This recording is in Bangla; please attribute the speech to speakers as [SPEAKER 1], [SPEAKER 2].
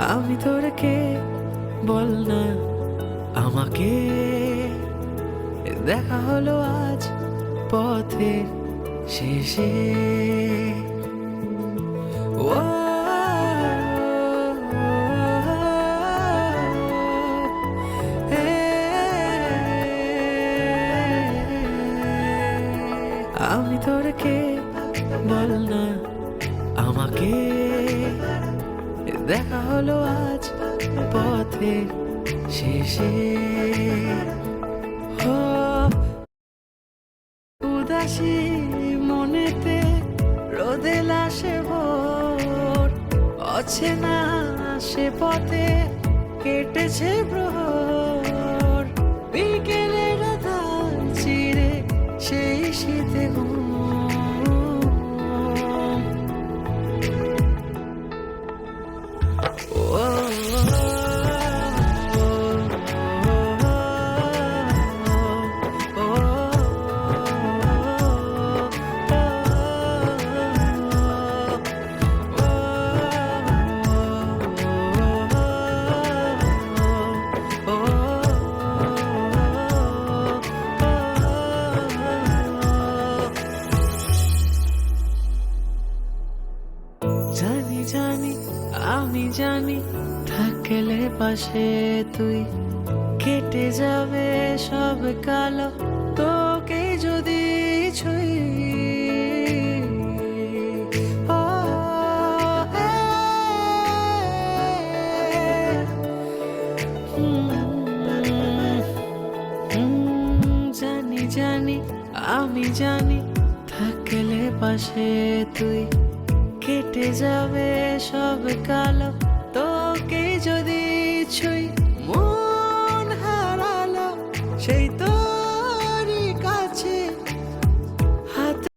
[SPEAKER 1] আমি তোরে কে বল না আমাকে, দেখা হলো আজ পথের শেষে। ও আমি তোরে কে বল না আমাকে, দেখা হলো আজ পথের শেষে। উদাসী মনেতে রোদে লাশে ভোর, অচেনা সে পথে কেটেছে প্রহর। বিকেলের আধার চিরে সেই শীতে ঘুম, জানি জানি আমি জানি, থাকলে পাশে তুই কেটে যাবে সব কালো, তোকে যদি ছুঁই। ও, এ, জানি জানি আমি জানি, থাকলে পাশে তুই কেটে যাবে সব কালো, তোকে যদি ছুঁই।